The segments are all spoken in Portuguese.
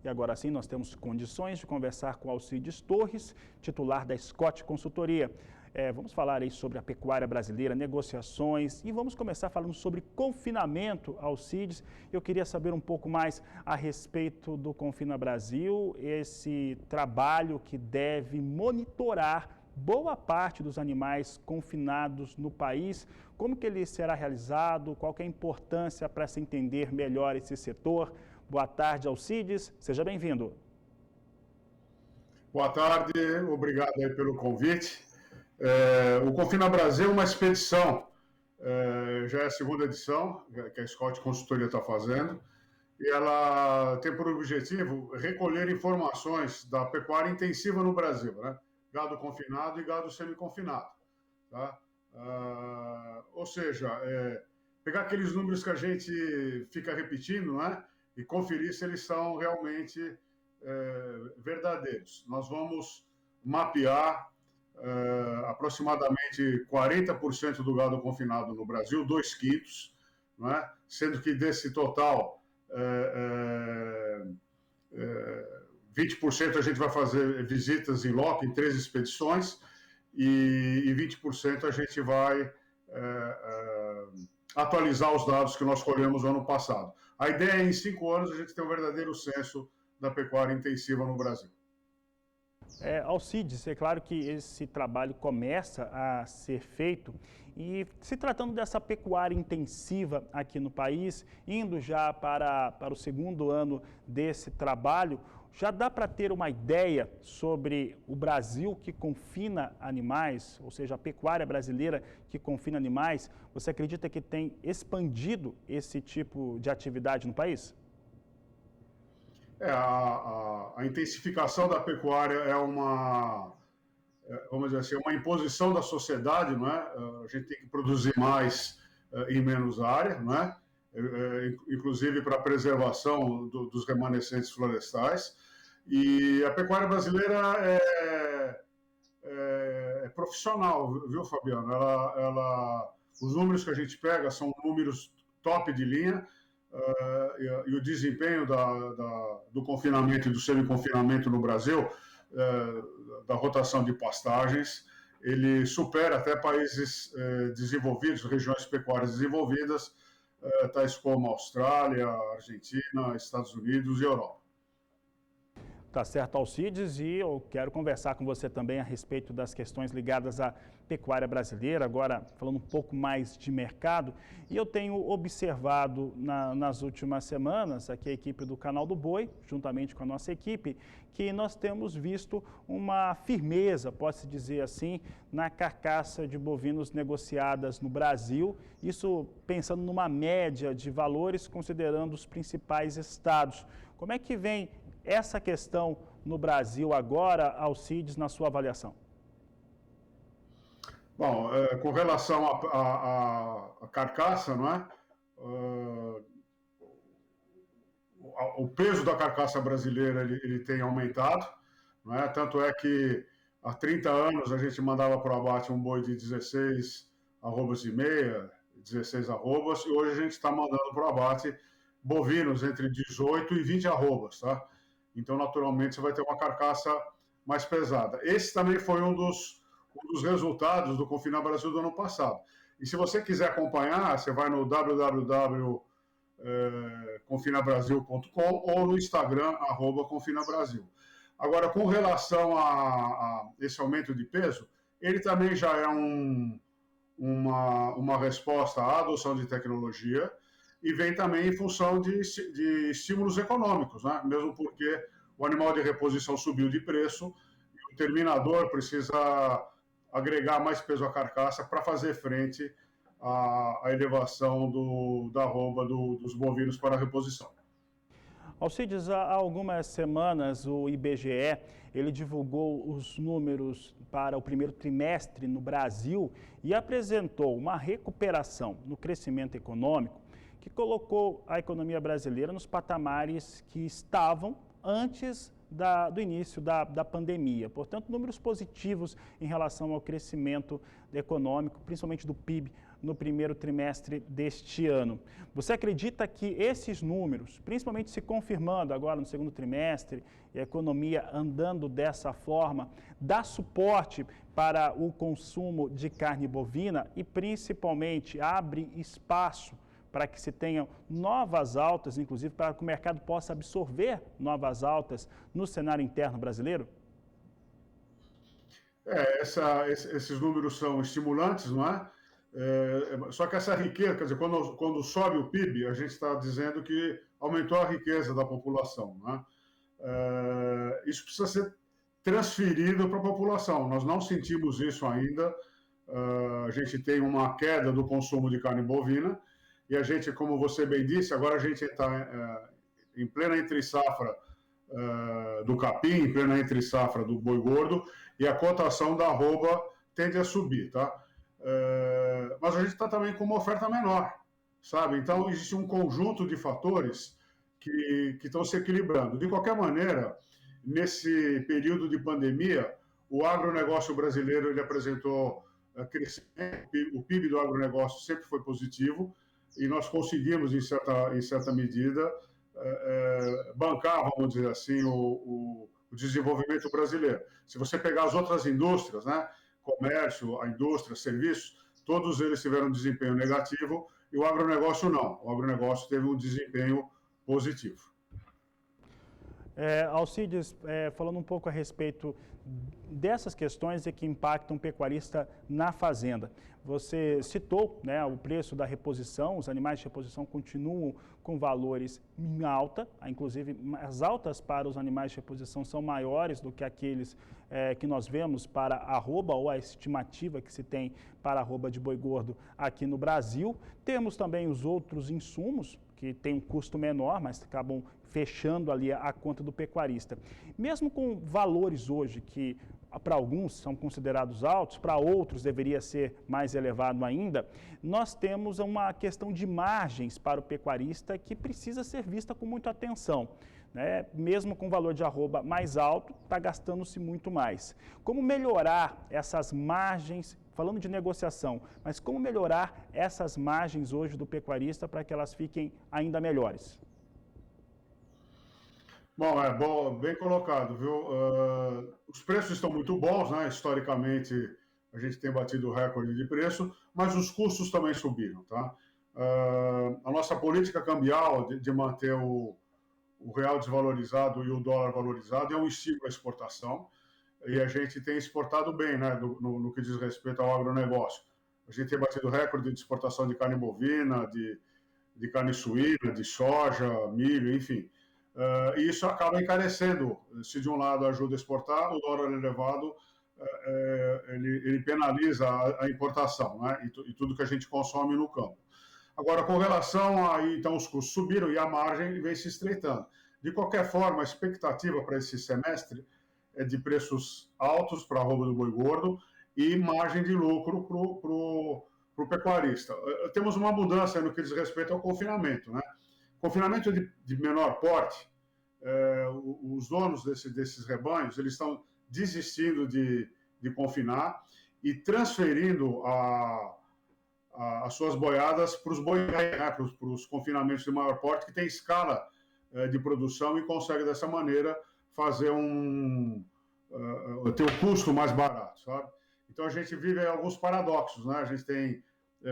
E agora sim nós temos condições de conversar com Alcides Torres, titular da Scott Consultoria. Vamos falar aí sobre a pecuária brasileira, negociações e vamos começar falando sobre confinamento, Alcides. Eu queria saber um pouco mais a respeito do Confina Brasil, esse trabalho que deve monitorar boa parte dos animais confinados no país. Como que ele será realizado? Qual que é a importância para se entender melhor esse setor? Boa tarde, Alcides. Seja bem-vindo. Boa tarde, obrigado aí pelo convite. O Confina Brasil é uma expedição, já é a segunda edição que a Scott Consultoria está fazendo, e ela tem por objetivo recolher informações da pecuária intensiva no Brasil, né? Gado confinado e gado semi-confinado. Tá? Ou seja, pegar aqueles números que a gente fica repetindo, né? E conferir se eles são realmente verdadeiros. Nós vamos mapear aproximadamente 40% do gado confinado no Brasil, 2/5, né? Sendo que desse total 20% a gente vai fazer visitas em loco, em 3 expedições, e 20% a gente vai atualizar os dados que nós colhemos no ano passado. A ideia é, em 5 anos, a gente ter um verdadeiro censo da pecuária intensiva no Brasil. Alcides, é claro que esse trabalho começa a ser feito e se tratando dessa pecuária intensiva aqui no país, indo já para o segundo ano desse trabalho, já dá para ter uma ideia sobre o Brasil que confina animais, ou seja, a pecuária brasileira que confina animais? Você acredita que tem expandido esse tipo de atividade no país? A intensificação da pecuária é vamos dizer assim, uma imposição da sociedade, não é? A gente tem que produzir mais em menos área, não é? Inclusive para a preservação dos remanescentes florestais. E a pecuária brasileira é profissional, viu, Fabiano? Os números que a gente pega são números top de linha, e o desempenho do confinamento e do semi-confinamento no Brasil, da rotação de pastagens, ele supera até países desenvolvidos, regiões pecuárias desenvolvidas, tais como Austrália, Argentina, Estados Unidos e Europa. Tá certo, Alcides, e eu quero conversar com você também a respeito das questões ligadas à pecuária brasileira, agora falando um pouco mais de mercado, e eu tenho observado nas últimas semanas, aqui a equipe do Canal do Boi, juntamente com a nossa equipe, que nós temos visto uma firmeza, pode-se dizer assim, na carcaça de bovinos negociadas no Brasil, isso pensando numa média de valores, considerando os principais estados. Como é que vem essa questão no Brasil agora, Alcides, na sua avaliação? Bom, com relação à carcaça, não é? O peso da carcaça brasileira ele tem aumentado, não é? Tanto é que há 30 anos a gente mandava para o abate um boi de 16 arrobas e meia, 16 arrobas, e hoje a gente está mandando para o abate bovinos entre 18 e 20 arrobas, tá? Então, naturalmente, você vai ter uma carcaça mais pesada. Esse também foi um dos resultados do Confina Brasil do ano passado. E se você quiser acompanhar, você vai no www.confinabrasil.com ou no Instagram, @confinabrasil. Agora, com relação a esse aumento de peso, ele também já é uma resposta à adoção de tecnologia, e vem também em função de estímulos econômicos, né? Mesmo porque o animal de reposição subiu de preço e o terminador precisa agregar mais peso à carcaça para fazer frente à elevação da arroba dos bovinos para a reposição. Alcides, há algumas semanas o IBGE ele divulgou os números para o primeiro trimestre no Brasil e apresentou uma recuperação no crescimento econômico que colocou a economia brasileira nos patamares que estavam antes do início da pandemia. Portanto, números positivos em relação ao crescimento econômico, principalmente do PIB no primeiro trimestre deste ano. Você acredita que esses números, principalmente se confirmando agora no segundo trimestre, e a economia andando dessa forma, dá suporte para o consumo de carne bovina e principalmente abre espaço para que se tenham novas altas, inclusive para que o mercado possa absorver novas altas no cenário interno brasileiro? Esses números são estimulantes, não é? Só que essa riqueza, quer dizer, quando sobe o PIB, a gente está dizendo que aumentou a riqueza da população, não é? Isso precisa ser transferido para a população. Nós não sentimos isso ainda. A gente tem uma queda do consumo de carne bovina e a gente, como você bem disse, agora a gente está em plena entre-safra do capim, em plena entre-safra do boi gordo, e a cotação da arroba tende a subir, tá? Mas a gente está também com uma oferta menor, sabe? Então, existe um conjunto de fatores que estão se equilibrando. De qualquer maneira, nesse período de pandemia, o agronegócio brasileiro ele apresentou crescimento, o PIB do agronegócio sempre foi positivo, e nós conseguimos, em certa medida, bancar, vamos dizer assim, o desenvolvimento brasileiro. Se você pegar as outras indústrias, né, comércio, a indústria, serviços, todos eles tiveram um desempenho negativo e o agronegócio não. O agronegócio teve um desempenho positivo. Alcides, falando um pouco a respeito dessas questões que impactam o pecuarista na fazenda. Você citou, né, o preço da reposição, os animais de reposição continuam com valores em alta, inclusive as altas para os animais de reposição são maiores do que aqueles que nós vemos para a arroba ou a estimativa que se tem para a arroba de boi gordo aqui no Brasil. Temos também os outros insumos, que têm um custo menor, mas acabam fechando ali a conta do pecuarista. Mesmo com valores hoje que para alguns são considerados altos, para outros deveria ser mais elevado ainda, nós temos uma questão de margens para o pecuarista que precisa ser vista com muita atenção. Né? Mesmo com o valor de arroba mais alto, está gastando-se muito mais. Como melhorar essas margens, falando de negociação, mas como melhorar essas margens hoje do pecuarista para que elas fiquem ainda melhores? Bom, bem colocado, viu? Os preços estão muito bons, né? Historicamente, a gente tem batido recorde de preço, mas os custos também subiram, tá? A nossa política cambial de manter o real desvalorizado e o dólar valorizado é um estímulo à exportação, e a gente tem exportado bem, né? No que diz respeito ao agronegócio. A gente tem batido recorde de exportação de carne bovina, de carne suína, de soja, milho, enfim. E isso acaba encarecendo. Se de um lado ajuda a exportar, o dólar elevado ele penaliza a importação, né? E tudo que a gente consome no campo. Agora, com relação a então os custos subiram e a margem vem se estreitando. De qualquer forma, a expectativa para esse semestre é de preços altos para a arroba do boi gordo e margem de lucro para o pecuarista. Temos uma mudança no que diz respeito ao confinamento, né? Confinamento de menor porte, os donos desses rebanhos eles estão desistindo de confinar e transferindo as suas boiadas para os boiados, né, para os confinamentos de maior porte, que tem escala de produção e consegue dessa maneira fazer ter o custo mais barato, sabe? Então a gente vive alguns paradoxos, né? A gente tem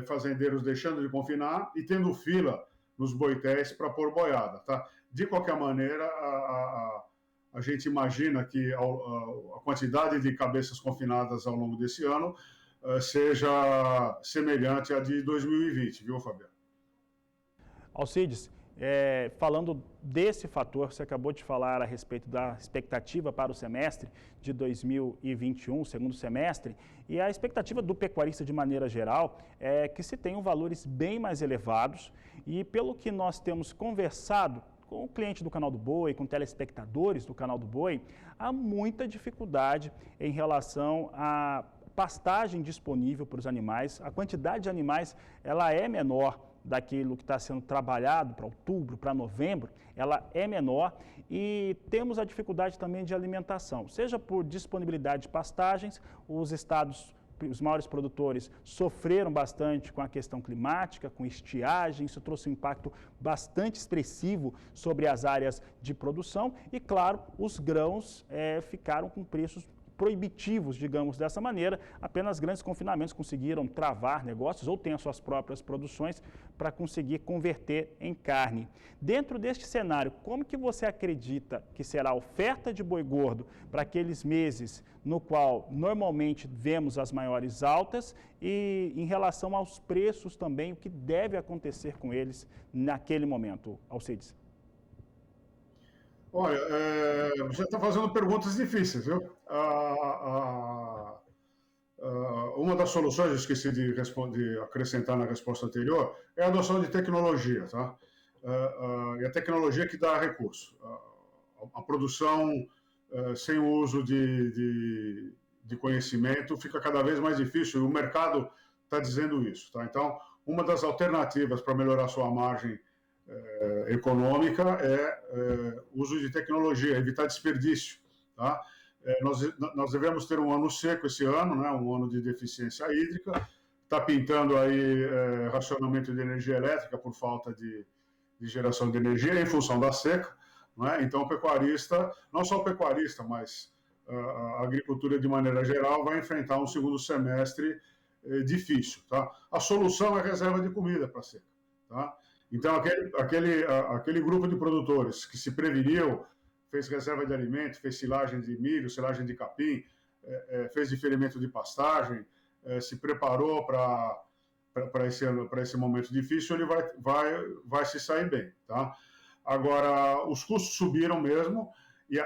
fazendeiros deixando de confinar e tendo fila nos boitéis para pôr boiada, tá? De qualquer maneira, a gente imagina que a quantidade de cabeças confinadas ao longo desse ano seja semelhante à de 2020, viu, Fabiano? Alcides, falando desse fator, você acabou de falar a respeito da expectativa para o semestre de 2021, segundo semestre, e a expectativa do pecuarista de maneira geral é que se tenham valores bem mais elevados e pelo que nós temos conversado com o cliente do Canal do Boi, com telespectadores do Canal do Boi, há muita dificuldade em relação à pastagem disponível para os animais. A quantidade de animais ela é menor daquilo que está sendo trabalhado para outubro, para novembro, ela é menor e temos a dificuldade também de alimentação, seja por disponibilidade de pastagens, os estados os maiores produtores sofreram bastante com a questão climática, com estiagem, isso trouxe um impacto bastante expressivo sobre as áreas de produção e, claro, os grãos ficaram com preços proibitivos, digamos dessa maneira. Apenas grandes confinamentos conseguiram travar negócios ou têm as suas próprias produções para conseguir converter em carne. Dentro deste cenário, como que você acredita que será a oferta de boi gordo para aqueles meses no qual normalmente vemos as maiores altas e em relação aos preços também, o que deve acontecer com eles naquele momento, Alcides? Olha, você está fazendo perguntas difíceis, viu? Uma das soluções, eu esqueci de acrescentar na resposta anterior, é a adoção de tecnologia, tá? E a tecnologia que dá recurso. A produção sem o uso de conhecimento fica cada vez mais difícil e o mercado está dizendo isso, tá? Então, uma das alternativas para melhorar sua margem econômica uso de tecnologia, evitar desperdício, tá? Nós devemos ter um ano seco esse ano, né? Um ano de deficiência hídrica, está pintando aí racionamento de energia elétrica por falta de geração de energia em função da seca, né? Então o pecuarista, não só o pecuarista, mas a agricultura de maneira geral vai enfrentar um segundo semestre difícil, tá? A solução é reserva de comida para a seca, tá? Então, aquele grupo de produtores que se preveniu, fez reserva de alimento, fez silagem de milho, silagem de capim, fez diferimento de pastagem, se preparou para esse momento difícil, ele vai se sair bem, tá? Agora, os custos subiram mesmo e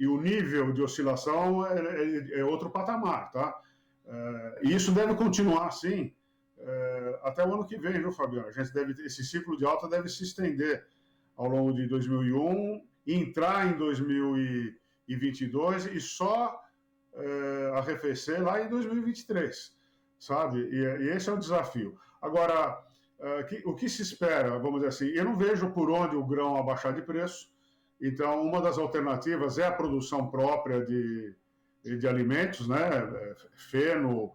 o nível de oscilação é outro patamar, tá? E isso deve continuar assim até o ano que vem, viu, Fabiano? Esse ciclo de alta deve se estender ao longo de 2001, entrar em 2022 e só arrefecer lá em 2023, sabe? E esse é o desafio. Agora, o que se espera, vamos dizer assim, eu não vejo por onde o grão abaixar de preço, então uma das alternativas é a produção própria de alimentos, né? Feno,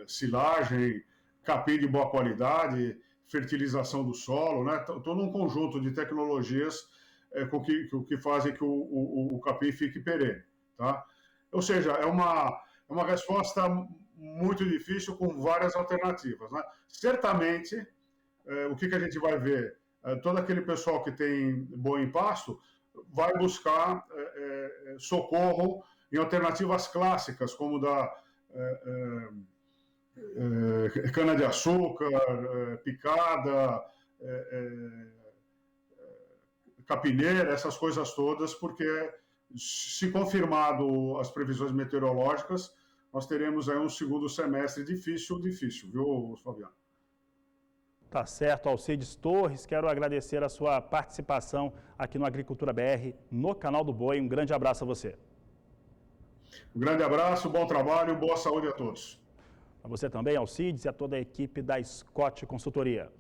silagem, capim de boa qualidade, fertilização do solo, né? Todo um conjunto de tecnologias que fazem que o capim fique perene, tá? Ou seja, é uma resposta muito difícil com várias alternativas, né? Certamente, o que a gente vai ver? Todo aquele pessoal que tem boi em pasto vai buscar socorro em alternativas clássicas, como cana-de-açúcar, picada, capineira, essas coisas todas, porque se confirmado as previsões meteorológicas, nós teremos aí um segundo semestre difícil, viu, Fabiano? Tá certo, Alcides Torres, quero agradecer a sua participação aqui no Agricultura BR, no canal do Boi. Um grande abraço a você. Um grande abraço, bom trabalho, boa saúde a todos. A você também, Alcides, e a toda a equipe da Scott Consultoria.